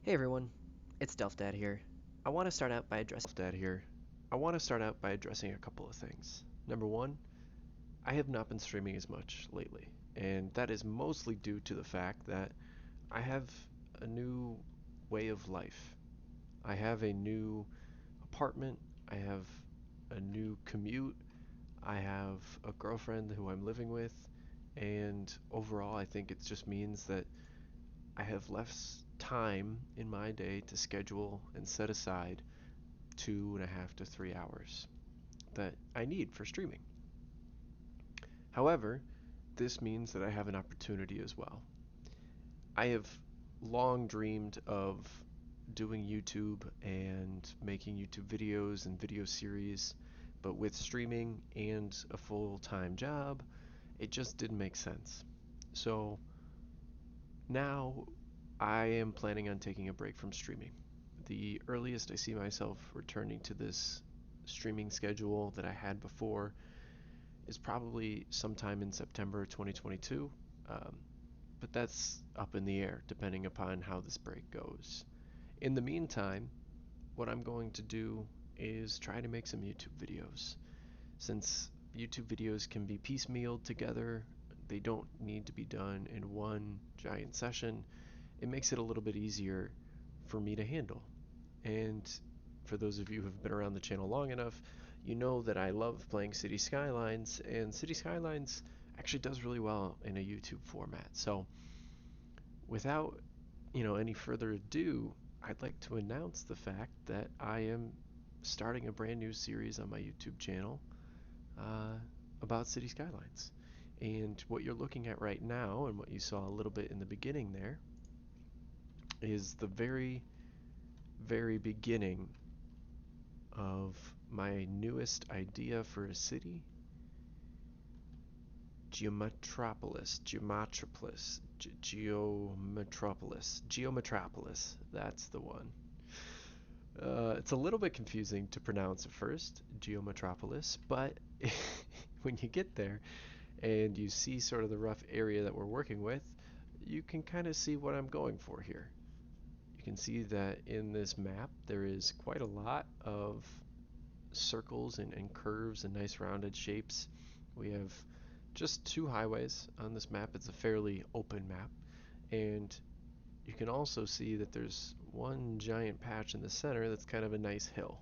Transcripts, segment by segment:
Hey everyone, it's Defltdad here. I want to start out by addressing a couple of things. Number one, I have not been streaming as much lately, and that is mostly due to the fact that I have a new way of life. I have a new apartment, I have a new commute, I have a girlfriend who I'm living with, and overall I think it just means that I have less time in my day to schedule and set aside 2.5 to 3 hours that I need for streaming. However, this means that I have an opportunity as well. I have long dreamed of doing YouTube and making YouTube videos and video series, but with streaming and a full-time job, it just didn't make sense. So now I am planning on taking a break from streaming. The earliest I see myself returning to this streaming schedule that I had before is probably sometime in September 2022, um, but that's up in the air depending upon how this break goes. In the meantime, what I'm going to do is try to make some YouTube videos. Since YouTube videos can be piecemealed together, they don't need to be done in one giant session. It makes it a little bit easier for me to handle. And for those of you who have been around the channel long enough, you know that I love playing City Skylines, and City Skylines actually does really well in a YouTube format. So without, any further ado, I'd like to announce the fact that I am starting a brand new series on my YouTube channel uh, about City Skylines. And what you're looking at right now, and what you saw a little bit in the beginning there, is the very, very beginning of my newest idea for a city, Geometropolis, that's the one. It's a little bit confusing to pronounce at first, Geometropolis, but when you get there and you see sort of the rough area that we're working with, you can kind of see what I'm going for here. You can see that in this map there is quite a lot of circles and curves and nice rounded shapes. We have just two highways on this map. It's a fairly open map, and you can also see that there's one giant patch in the center that's kind of a nice hill.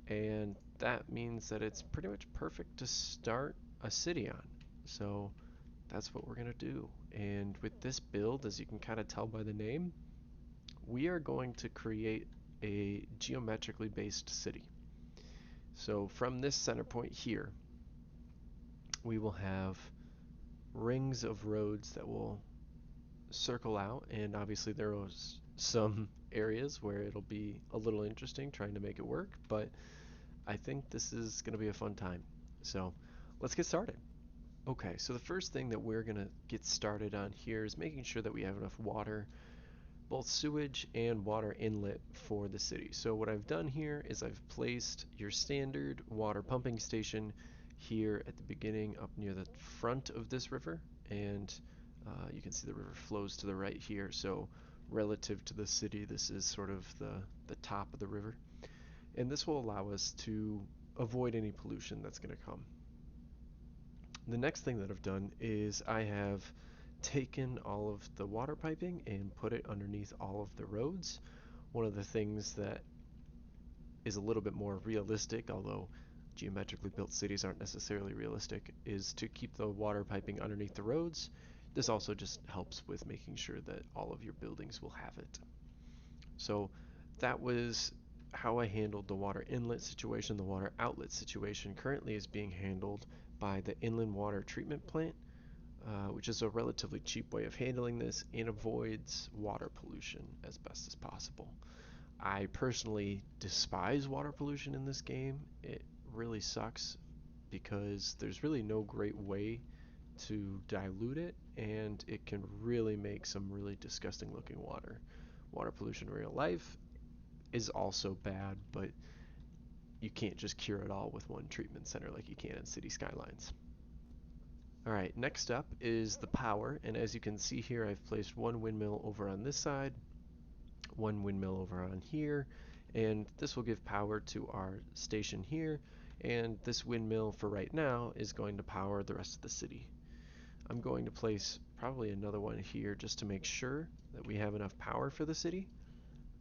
And that means that it's pretty much perfect to start a city on. So that's what we're going to do. And with this build, as you can kind of tell by the name, we are going to create a geometrically based city. So from this center point here, we will have rings of roads that will circle out, and obviously there are some areas where it'll be a little interesting trying to make it work, but I think this is going to be a fun time. So let's get started. Okay, so the first thing that we're going to get started on here is making sure that we have enough water, both sewage and water inlet for the city. So what I've done here is I've placed your standard water pumping station here at the beginning up near the front of this river, and you can see the river flows to the right here. So relative to the city, this is sort of the top of the river, and this will allow us to avoid any pollution that's going to come. The next thing that I've done is I have taken all of the water piping and put it underneath all of the roads. One of the things that is a little bit more realistic, although geometrically built cities aren't necessarily realistic, is to keep the water piping underneath the roads. This also just helps with making sure that all of your buildings will have it. So that was how I handled the water inlet situation. The water outlet situation currently is being handled by the inland water treatment plant, which is a relatively cheap way of handling this and avoids water pollution as best as possible. I personally despise water pollution in this game. It really sucks because there's really no great way to dilute it, and it can really make some really disgusting looking water. Water pollution in real life is also bad, but you can't just cure it all with one treatment center like you can in City Skylines. Alright, next up is the power, and as you can see here, I've placed one windmill over on this side, one windmill over on here, and this will give power to our station here, and this windmill for right now is going to power the rest of the city. I'm going to place probably another one here just to make sure that we have enough power for the city,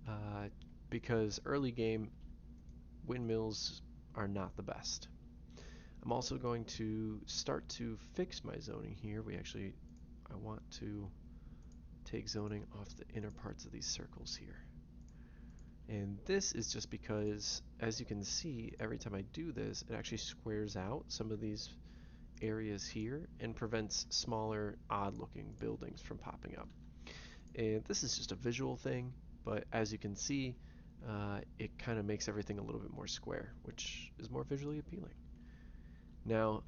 uh, because early game windmills are not the best. I'm also going to start to fix my zoning here. I want to take zoning off the inner parts of these circles here. And this is just because, as you can see, every time I do this, it actually squares out some of these areas here and prevents smaller, odd-looking buildings from popping up. And this is just a visual thing, but as you can see, it kind of makes everything a little bit more square, which is more visually appealing. Now,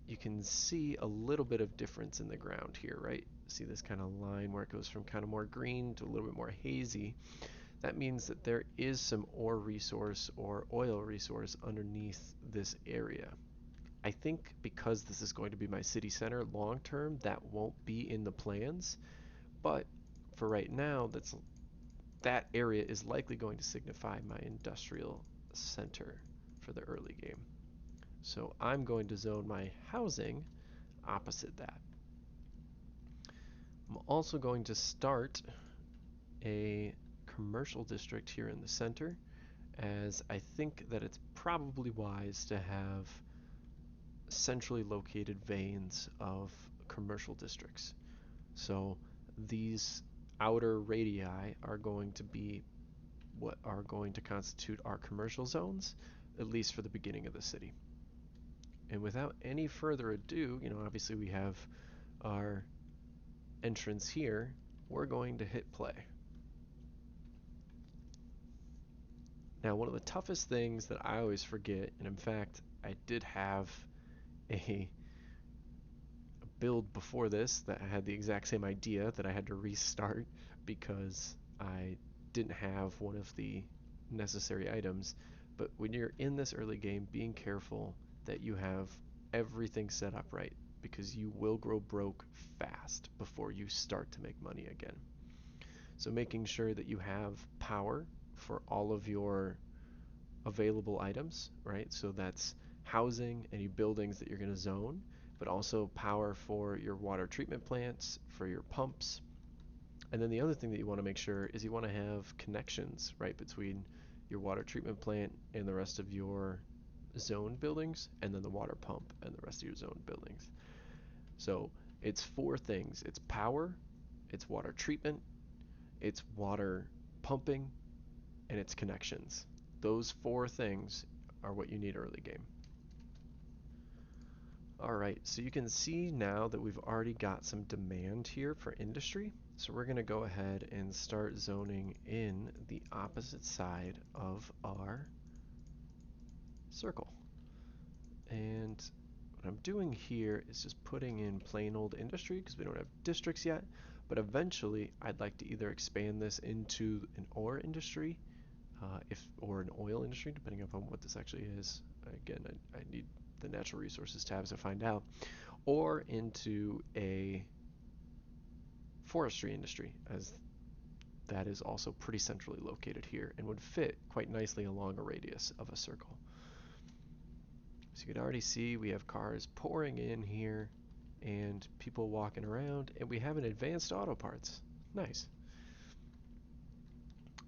you can see a little bit of difference in the ground here, right? See this kind of line where it goes from kind of more green to a little bit more hazy. That means that there is some ore resource or oil resource underneath this area. I think because this is going to be my city center long term, that won't be in the plans, but for right now, that area is likely going to signify my industrial center for the early game. So I'm going to zone my housing opposite that. I'm also going to start a commercial district here in the center, as I think that it's probably wise to have centrally located veins of commercial districts. So these outer radii are going to be what are going to constitute our commercial zones, at least for the beginning of the city. And without any further ado, obviously we have our entrance here. We're going to hit play. Now, one of the toughest things that I always forget, and in fact, I did have a build before this that had the exact same idea that I had to restart because I didn't have one of the necessary items. But when you're in this early game, being careful that you have everything set up right, because you will grow broke fast before you start to make money again. So making sure that you have power for all of your available items, right? So that's housing, any buildings that you're going to zone, but also power for your water treatment plants, for your pumps. And then the other thing that you want to make sure is you want to have connections, right, between your water treatment plant and the rest of your zone buildings, and then the water pump and the rest of your zone buildings. So it's four things. It's power, it's water treatment, it's water pumping, and it's connections. Those four things are what you need early game. Alright, so you can see now that we've already got some demand here for industry. So we're going to go ahead and start zoning in the opposite side of our circle. And what I'm doing here is just putting in plain old industry because we don't have districts yet. But eventually, I'd like to either expand this into an ore industry, or an oil industry, depending upon what this actually is. Again, I need the natural resources tabs to find out, or into a forestry industry, as that is also pretty centrally located here and would fit quite nicely along a radius of a circle. So you can already see we have cars pouring in here and people walking around, and we have an advanced auto parts. Nice.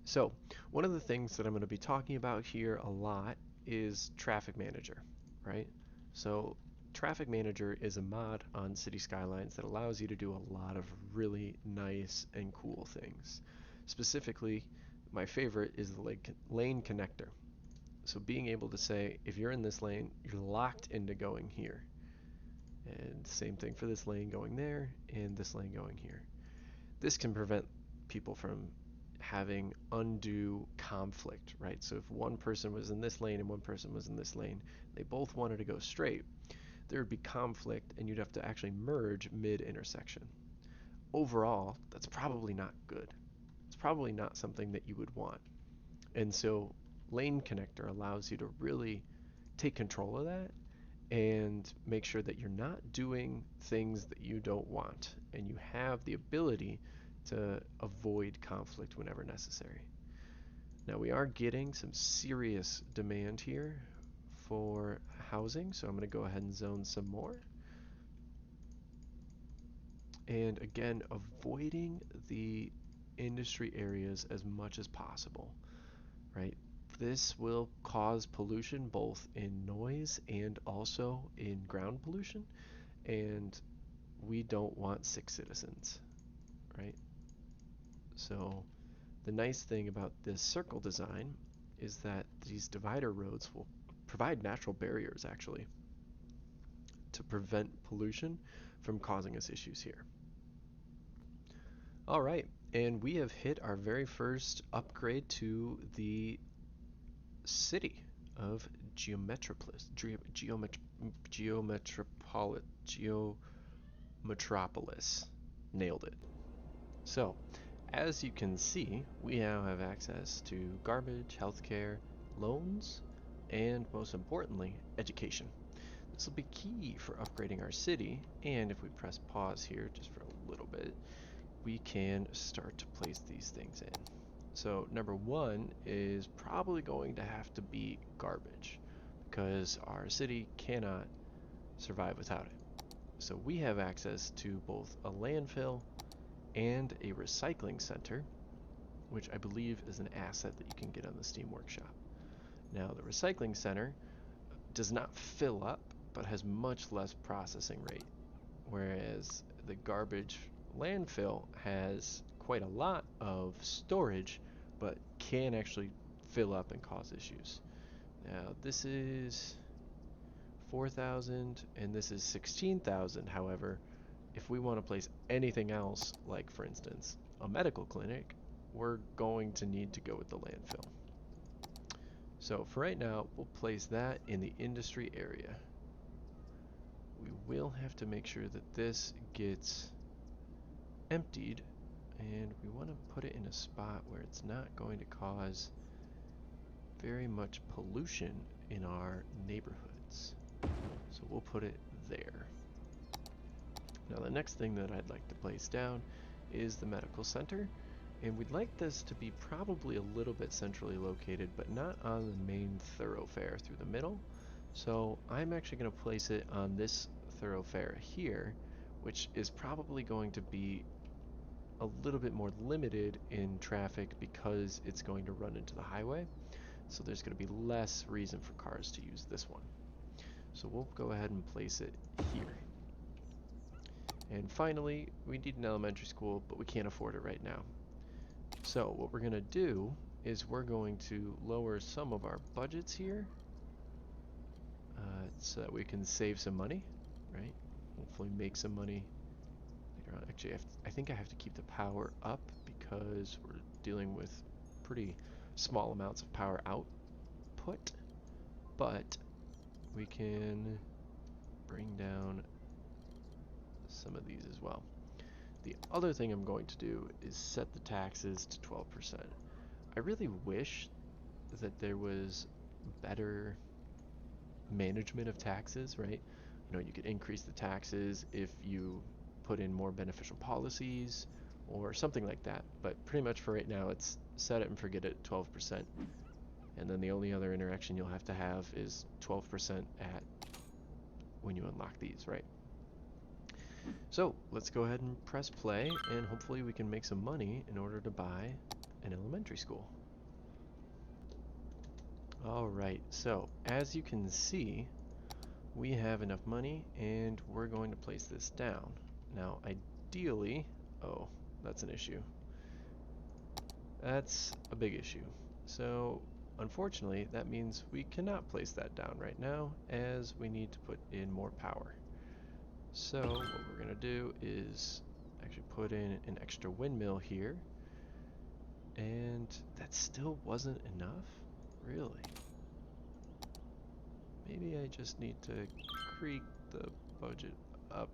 So one of the things that I'm going to be talking about here a lot is Traffic Manager, right? So Traffic Manager is a mod on City Skylines that allows you to do a lot of really nice and cool things. Specifically, my favorite is the lane connector. So being able to say, if you're in this lane, you're locked into going here. And same thing for this lane going there and this lane going here. This can prevent people from having undue conflict, right? So if one person was in this lane and one person was in this lane, they both wanted to go straight, there would be conflict and you'd have to actually merge mid-intersection. Overall, that's probably not good. It's probably not something that you would want. And so Lane Connector allows you to really take control of that and make sure that you're not doing things that you don't want, and you have the ability to avoid conflict whenever necessary. Now we are getting some serious demand here for housing, so I'm going to go ahead and zone some more. And again, avoiding the industry areas as much as possible, right? This will cause pollution both in noise and also in ground pollution, and we don't want sick citizens, right? So the nice thing about this circle design is that these divider roads will provide natural barriers actually to prevent pollution from causing us issues here. All right, and we have hit our very first upgrade to the city of Geometropolis. Geometropolis. Nailed it. So, as you can see, we now have access to garbage, healthcare, loans, and most importantly, education. This will be key for upgrading our city, and if we press pause here just for a little bit, we can start to place these things in. So number one is probably going to have to be garbage because our city cannot survive without it. So we have access to both a landfill and a recycling center, which I believe is an asset that you can get on the Steam Workshop. Now the recycling center does not fill up but has much less processing rate, whereas the garbage landfill has quite a lot of storage but can actually fill up and cause issues. Now this is 4,000 and this is 16,000. However, if we want to place anything else, like for instance a medical clinic, we're going to need to go with the landfill. So for right now, we'll place that in the industry area. We will have to make sure that this gets emptied, and we want to put it in a spot where it's not going to cause very much pollution in our neighborhoods. So we'll put it there. Now the next thing that I'd like to place down is the medical center, and we'd like this to be probably a little bit centrally located, but not on the main thoroughfare through the middle. So I'm actually going to place it on this thoroughfare here, which is probably going to be a little bit more limited in traffic because it's going to run into the highway. So there's going to be less reason for cars to use this one. So we'll go ahead and place it here. And finally, we need an elementary school, but we can't afford it right now. So what we're going to do is we're going to lower some of our budgets here so that we can save some money, right? Hopefully make some money later on. Actually, I think I have to keep the power up because we're dealing with pretty small amounts of power output, but we can bring down some of these as well. The other thing I'm going to do is set the taxes to 12%. I really wish that there was better management of taxes, right? You know, you could increase the taxes if you put in more beneficial policies or something like that. But pretty much for right now, it's set it and forget it, 12%. And then the only other interaction you'll have to have is 12% at when you unlock these, right? So let's go ahead and press play, and hopefully we can make some money in order to buy an elementary school. Alright, so as you can see, we have enough money and we're going to place this down. Now ideally, oh, that's an issue. That's a big issue. So unfortunately, that means we cannot place that down right now as we need to put in more power. So what we're going to do is actually put in an extra windmill here, and that still wasn't enough? Really? Maybe I just need to creep the budget up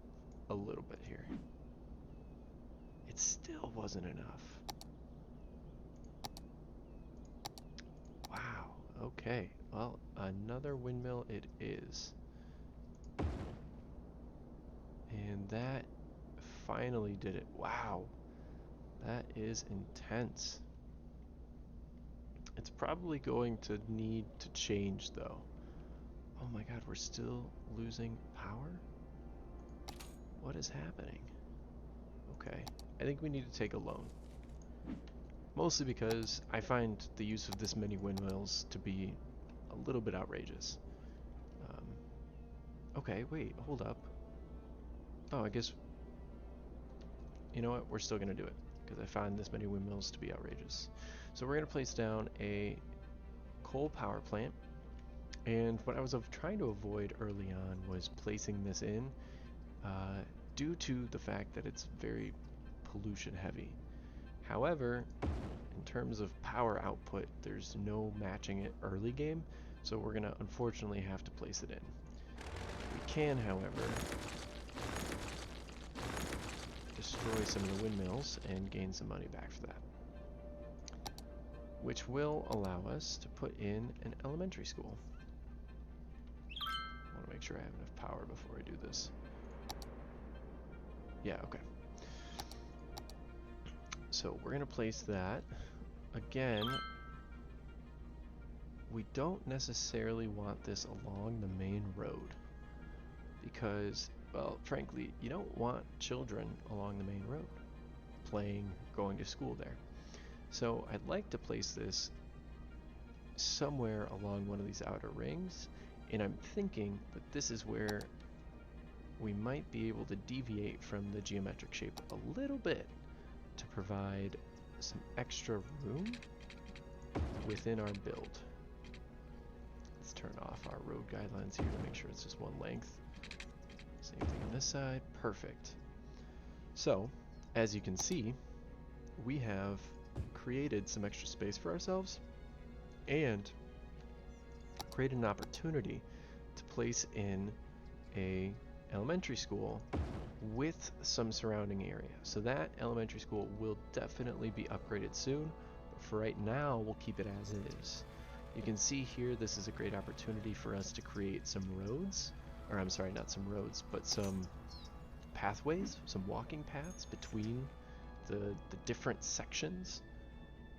a little bit here. It still wasn't enough. Wow, okay. Well, another windmill it is. And that finally did it. Wow. That is intense. It's probably going to need to change though. Oh my god, we're still losing power? What is happening? Okay, I think we need to take a loan. Mostly because I find the use of this many windmills to be a little bit outrageous. Okay, wait, hold up. Oh, I guess, you know what, we're still gonna do it, because I find this many windmills to be outrageous. So we're gonna place down a coal power plant, and what I was trying to avoid early on was placing this in, due to the fact that it's very pollution heavy. However, in terms of power output, there's no matching it early game, so we're gonna unfortunately have to place it in. We can, however, destroy some of the windmills and gain some money back for that, which will allow us to put in an elementary school. I want to make sure I have enough power before I do this. Yeah, okay. So we're going to place that. Again, we don't necessarily want this along the main road because, well, frankly, you don't want children along the main road playing, going to school there. So I'd like to place this somewhere along one of these outer rings, and I'm thinking that this is where we might be able to deviate from the geometric shape a little bit to provide some extra room within our build. Let's turn off our road guidelines here to make sure it's just one length. Same thing on this side. Perfect. So, as you can see, we have created some extra space for ourselves and created an opportunity to place in a elementary school with some surrounding area. So that elementary school will definitely be upgraded soon, but for right now we'll keep it as is. You can see here this is a great opportunity for us to create some roads, or I'm sorry, not some roads, but some pathways, some walking paths between the different sections.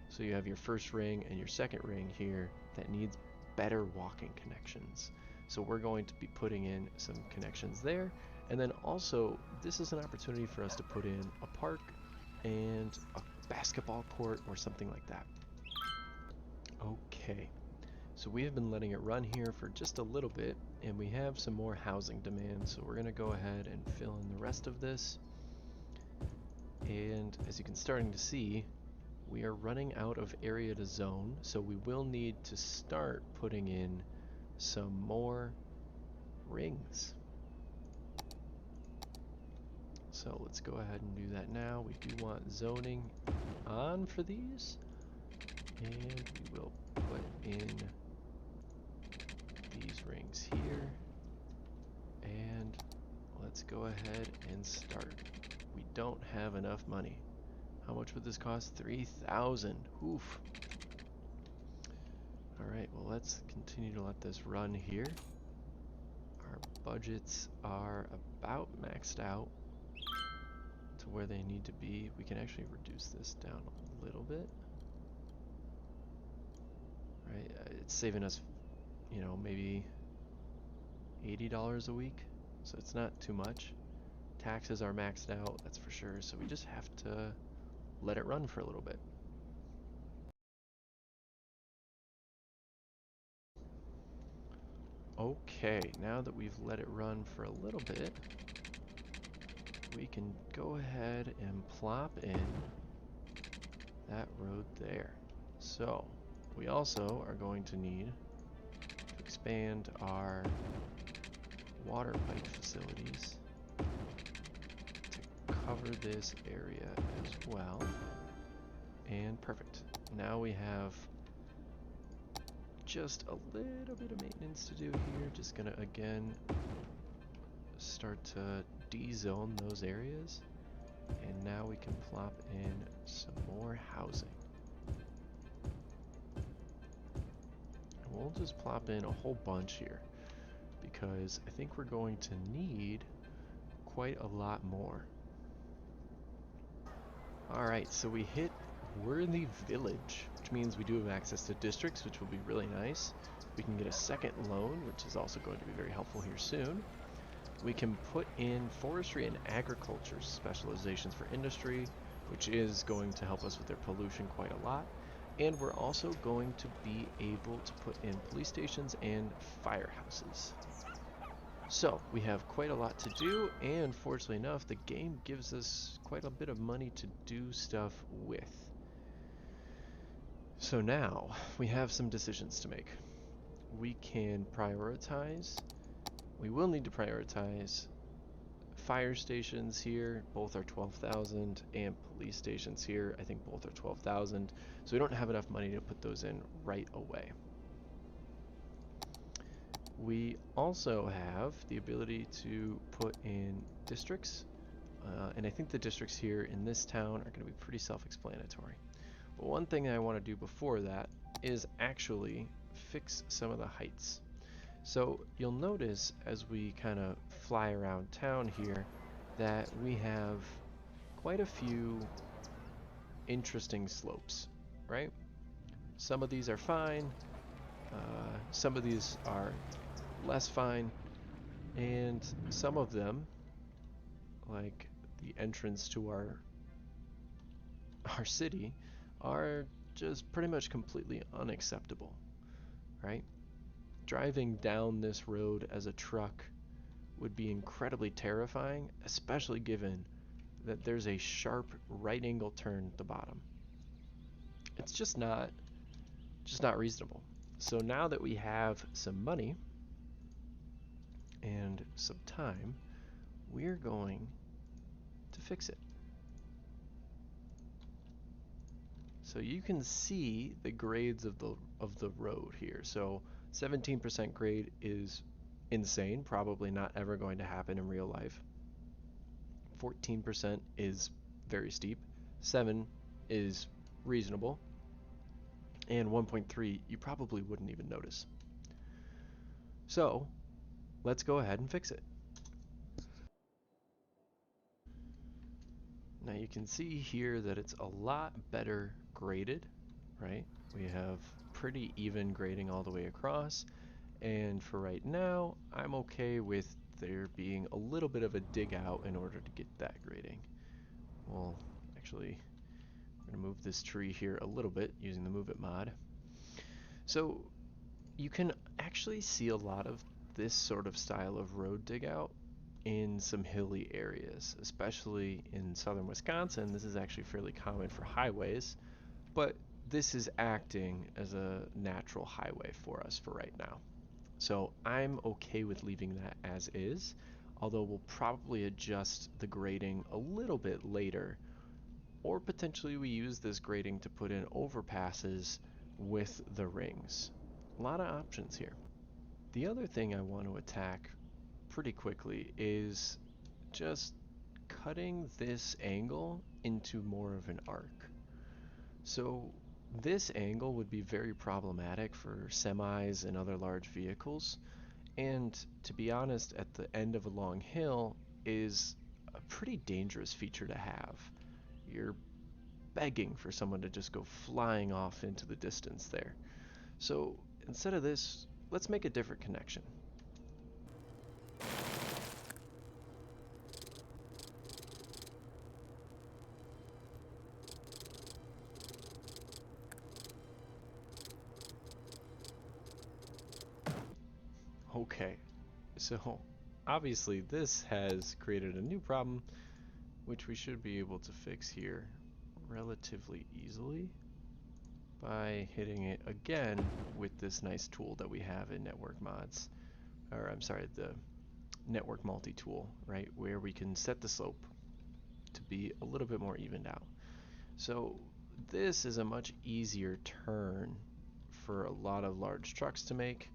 So you have your first ring and your second ring here that needs better walking connections. So we're going to be putting in some connections there. And then also, this is an opportunity for us to put in a park and a basketball court or something like that. Okay, so we have been letting it run here for just a little bit, and we have some more housing demand. So we're going to go ahead and fill in the rest of this. And as you can starting to see, we are running out of area to zone, so we will need to start putting in some more rings. So let's go ahead and do that now. We do want zoning on for these, and we will put in these rings here, and let's go ahead and start. We don't have enough money. How much would this cost? 3,000. Oof. Alright, well, let's continue to let this run here. Our budgets are about maxed out to where they need to be. We can actually reduce this down a little bit. Right? It's saving us, you know, maybe $80 a week. So it's not too much. Taxes are maxed out, that's for sure. So we just have to let it run for a little bit. Okay, now that we've let it run for a little bit, we can go ahead and plop in that road there. So, we also are going to need to expand our water pipe facilities to cover this area as well. And perfect. Now we have just a little bit of maintenance to do here. Just gonna again start to de-zone those areas, and now we can plop in some more housing. And we'll just plop in a whole bunch here because I think we're going to need quite a lot more. Alright, so we hit Worthy Village, which means we do have access to districts, which will be really nice. We can get a second loan, which is also going to be very helpful here soon. We can put in forestry and agriculture specializations for industry, which is going to help us with their pollution quite a lot. And we're also going to be able to put in police stations and firehouses. So we have quite a lot to do, and fortunately enough, the game gives us quite a bit of money to do stuff with. So now we have some decisions to make. We can prioritize. We will need to prioritize fire stations here, both are 12,000, and police stations here, I think both are 12,000. So we don't have enough money to put those in right away. We also have the ability to put in districts, and I think the districts here in this town are going to be pretty self-explanatory. But one thing I want to do before that is actually fix some of the heights. So you'll notice as we kind of fly around town here that we have quite a few interesting slopes, right? Some of these are fine, some of these are less fine, and some of them, like the entrance to our city, are just pretty much completely unacceptable, right? Driving down this road as a truck would be incredibly terrifying, especially given that there's a sharp right angle turn at the bottom. It's just not reasonable. So now that we have some money and some time, we're going to fix it. So you can see the grades of the road here. So 17% grade is insane, probably not ever going to happen in real life. 14% is very steep. 7 is reasonable. And 1.3 you probably wouldn't even notice. So let's go ahead and fix it. Now you can see here that it's a lot better graded, right? We have pretty even grading all the way across, and for right now I'm okay with there being a little bit of a dig out in order to get that grading. Well, actually, I'm going to move this tree here a little bit using the Move It mod. So you can actually see a lot of this sort of style of road dig out in some hilly areas, especially in southern Wisconsin. This is actually fairly common for highways, but this is acting as a natural highway for us for right now. So I'm okay with leaving that as is, although we'll probably adjust the grading a little bit later, or potentially we use this grading to put in overpasses with the rings. A lot of options here. The other thing I want to attack pretty quickly is just cutting this angle into more of an arc. So this angle would be very problematic for semis and other large vehicles, and to be honest, at the end of a long hill is a pretty dangerous feature to have. You're begging for someone to just go flying off into the distance there. So instead of this, let's make a different connection. Okay, so obviously this has created a new problem, which we should be able to fix here relatively easily by hitting it again with this nice tool that we have in network mods, or I'm sorry, the network multi-tool, right, where we can set the slope to be a little bit more evened out. So this is a much easier turn for a lot of large trucks to make,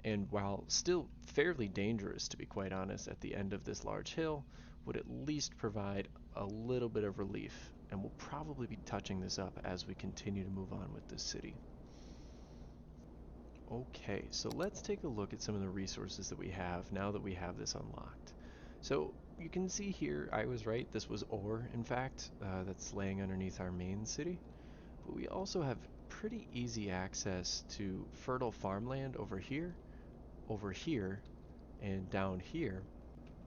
and while still fairly dangerous, to be quite honest, at the end of this large hill, would at least provide a little bit of relief, and we'll probably be touching this up as we continue to move on with this city. Okay, so let's take a look at some of the resources that we have now that we have this unlocked. So you can see here, I was right, this was ore, in fact, that's laying underneath our main city. But we also have pretty easy access to fertile farmland over here, and down here,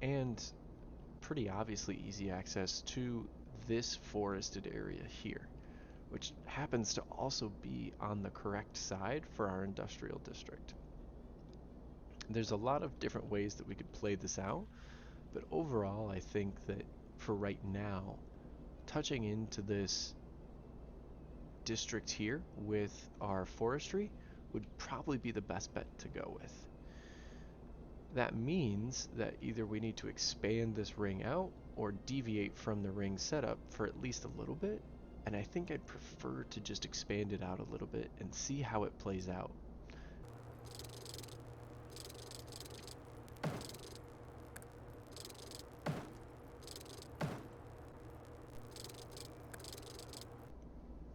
and pretty obviously easy access to this forested area here, which happens to also be on the correct side for our industrial district. There's a lot of different ways that we could play this out, but overall I think that for right now, touching into this district here with our forestry would probably be the best bet to go with. That means that either we need to expand this ring out or deviate from the ring setup for at least a little bit, and I think I'd prefer to just expand it out a little bit and see how it plays out.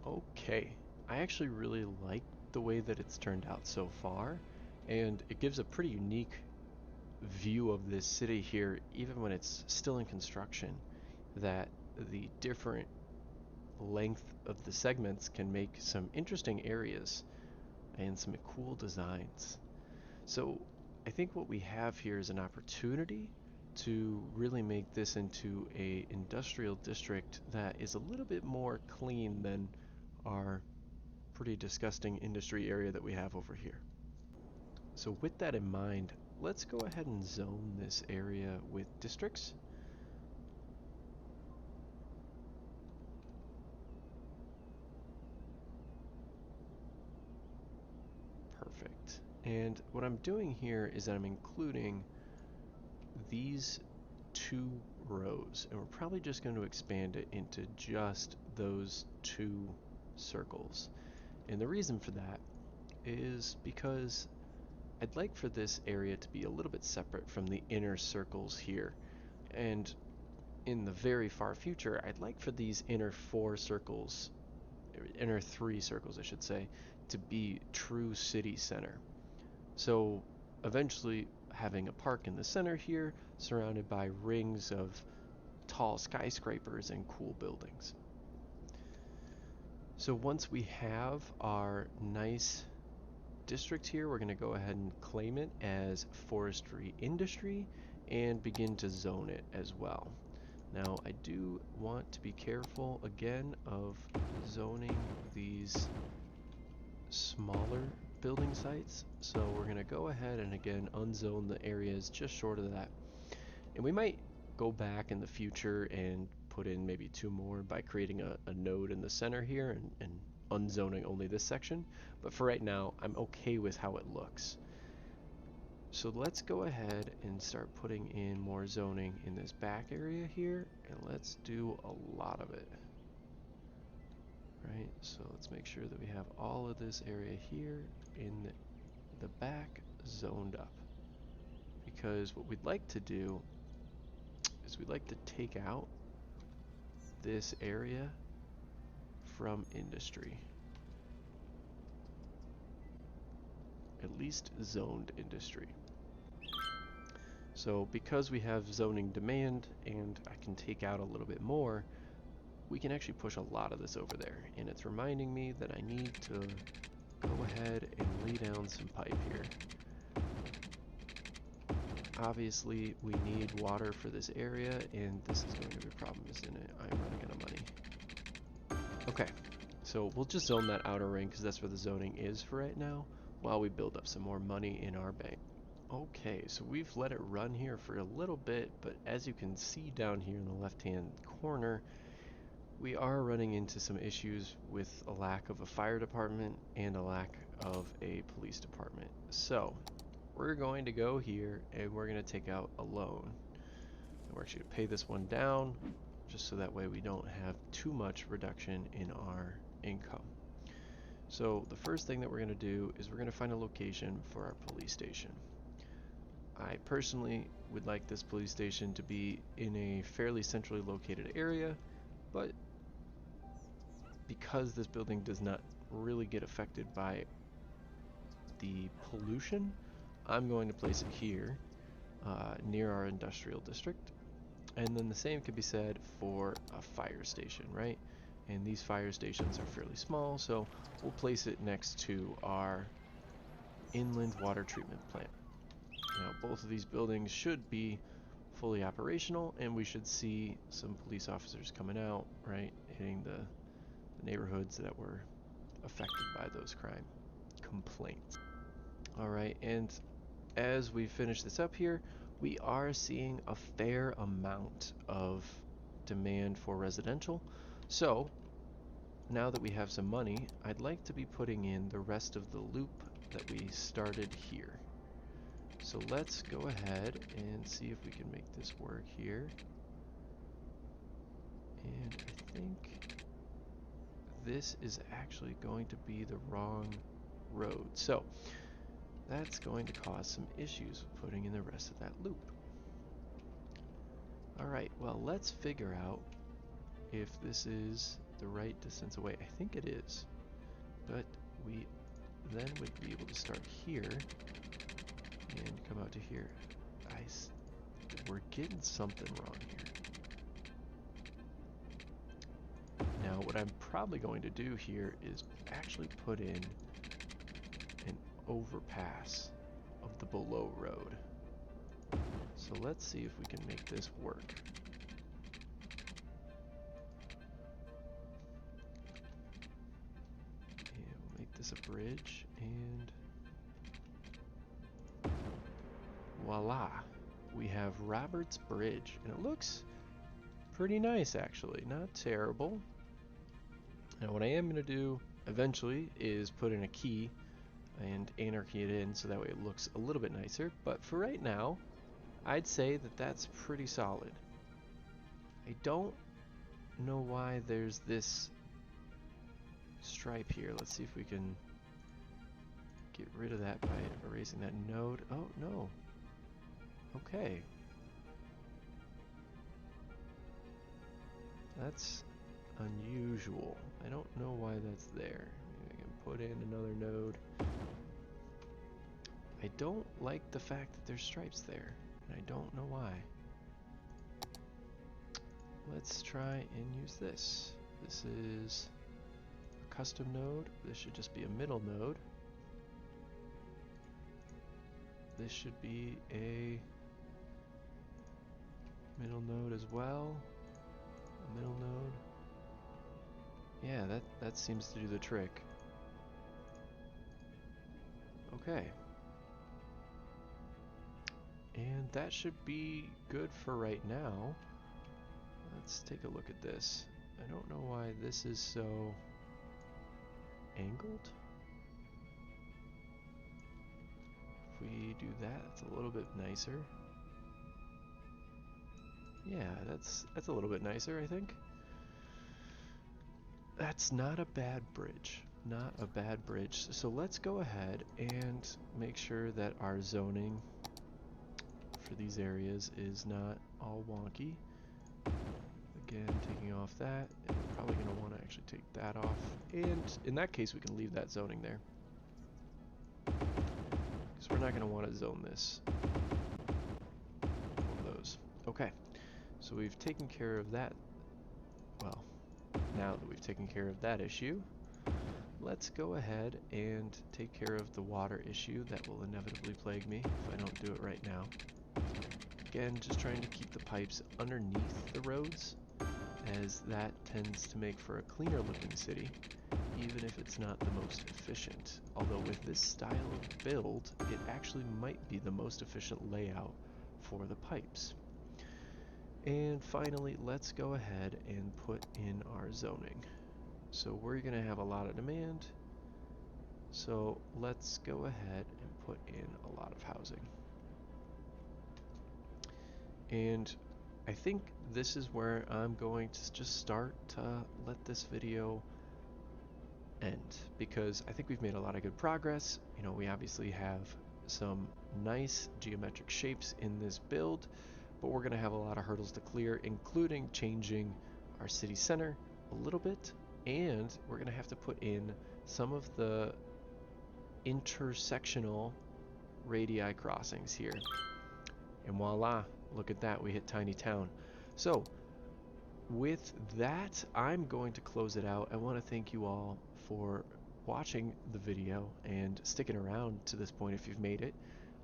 Okay, I actually really like the way that it's turned out so far, and it gives a pretty unique view of this city here, even when it's still in construction, that the different length of the segments can make some interesting areas and some cool designs. So I think what we have here is an opportunity to really make this into a industrial district that is a little bit more clean than our pretty disgusting industry area that we have over here. So with that in mind, let's go ahead and zone this area with districts. Perfect. And what I'm doing here is that I'm including these two rows, and we're probably just going to expand it into just those two circles. And the reason for that is because I'd like for this area to be a little bit separate from the inner circles here. And in the very far future, I'd like for these inner three circles, I should say, to be true city center. So eventually having a park in the center here, surrounded by rings of tall skyscrapers and cool buildings. So once we have our nice district here, we're going to go ahead and claim it as forestry industry and begin to zone it as well. Now I do want to be careful again of zoning these smaller building sites, so we're going to go ahead and again unzone the areas just short of that. And we might go back in the future and put in maybe two more by creating a node in the center here and unzoning only this section, but for right now I'm okay with how it looks. So let's go ahead and start putting in more zoning in this back area here, and let's do a lot of it. Right, so let's make sure that we have all of this area here in the back zoned up, because what we'd like to do is we'd like to take out this area from industry, at least zoned industry. So because we have zoning demand and I can take out a little bit more, we can actually push a lot of this over there, and it's reminding me that I need to go ahead and lay down some pipe here. Obviously we need water for this area, and this is going to be a problem, isn't it? I'm running out of money. Okay, so we'll just zone that outer ring because that's where the zoning is for right now, while we build up some more money in our bank. Okay, so we've let it run here for a little bit, but as you can see down here in the left hand corner, we are running into some issues with a lack of a fire department and a lack of a police department. So we're going to go here and we're going to take out a loan. And we're actually going to pay this one down just so that way we don't have too much reduction in our income. So the first thing that we're going to do is we're going to find a location for our police station. I personally would like this police station to be in a fairly centrally located area, but because this building does not really get affected by the pollution, I'm going to place it here near our industrial district. And then the same could be said for a fire station, right? And these fire stations are fairly small, so we'll place it next to our inland water treatment plant. Now, both of these buildings should be fully operational, and we should see some police officers coming out, right, hitting the neighborhoods that were affected by those crime complaints. All right, and as we finish this up here, we are seeing a fair amount of demand for residential. So now that we have some money, I'd like to be putting in the rest of the loop that we started here. So let's go ahead and see if we can make this work here. And I think this is actually going to be the wrong road. So that's going to cause some issues with putting in the rest of that loop. Alright, well, let's figure out if this is the right distance away. I think it is. But we then would be able to start here and come out to here. We're getting something wrong here. Now, what I'm probably going to do here is actually put in an overpass of the below road. So let's see if we can make this work. And we'll make this a bridge, and voila! We have Robert's Bridge, and it looks pretty nice actually, not terrible. Now what I am going to do eventually is put in a key and anarchy it in so that way it looks a little bit nicer, but for right now I'd say that that's pretty solid. I don't know why there's this stripe here. Let's see if we can get rid of that by erasing that node. Oh no. Okay. That's unusual. I don't know why that's there. Maybe I can put in another node. I don't like the fact that there's stripes there, and I don't know why. Let's try and use this. This is a custom node. This should just be a middle node. This should be a middle node as well. A middle node. Yeah, that seems to do the trick. Okay. And that should be good for right now. Let's take a look at this. I don't know why this is so angled. If we do that, it's a little bit nicer. Yeah, that's a little bit nicer, I think. That's not a bad bridge. Not a bad bridge. So let's go ahead and make sure that our zoning for these areas is not all wonky. Again, taking off that, and we're probably going to want to actually take that off. And in that case, we can leave that zoning there, because we're not going to want to zone this. One of those. Okay, so we've taken care of that. Well, now that we've taken care of that issue, let's go ahead and take care of the water issue that will inevitably plague me if I don't do it right now. Again, just trying to keep the pipes underneath the roads, as that tends to make for a cleaner looking city, even if it's not the most efficient. Although with this style of build, it actually might be the most efficient layout for the pipes. And finally, let's go ahead and put in our zoning. So we're going to have a lot of demand, so let's go ahead and put in a lot of housing. And I think this is where I'm going to just start to let this video end, because I think we've made a lot of good progress. You know, we obviously have some nice geometric shapes in this build, but we're going to have a lot of hurdles to clear, including changing our city center a little bit, and we're going to have to put in some of the intersectional radii crossings here. And voila, look at that, we hit Tiny Town. So with that, I'm going to close it out. I want to thank you all for watching the video and sticking around to this point if you've made it.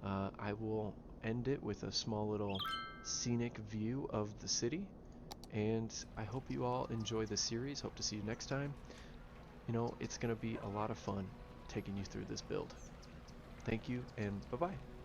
I will end it with a small little scenic view of the city, and I hope you all enjoy the series. Hope to see you next time. You know, it's going to be a lot of fun taking you through this build. Thank you, and bye-bye.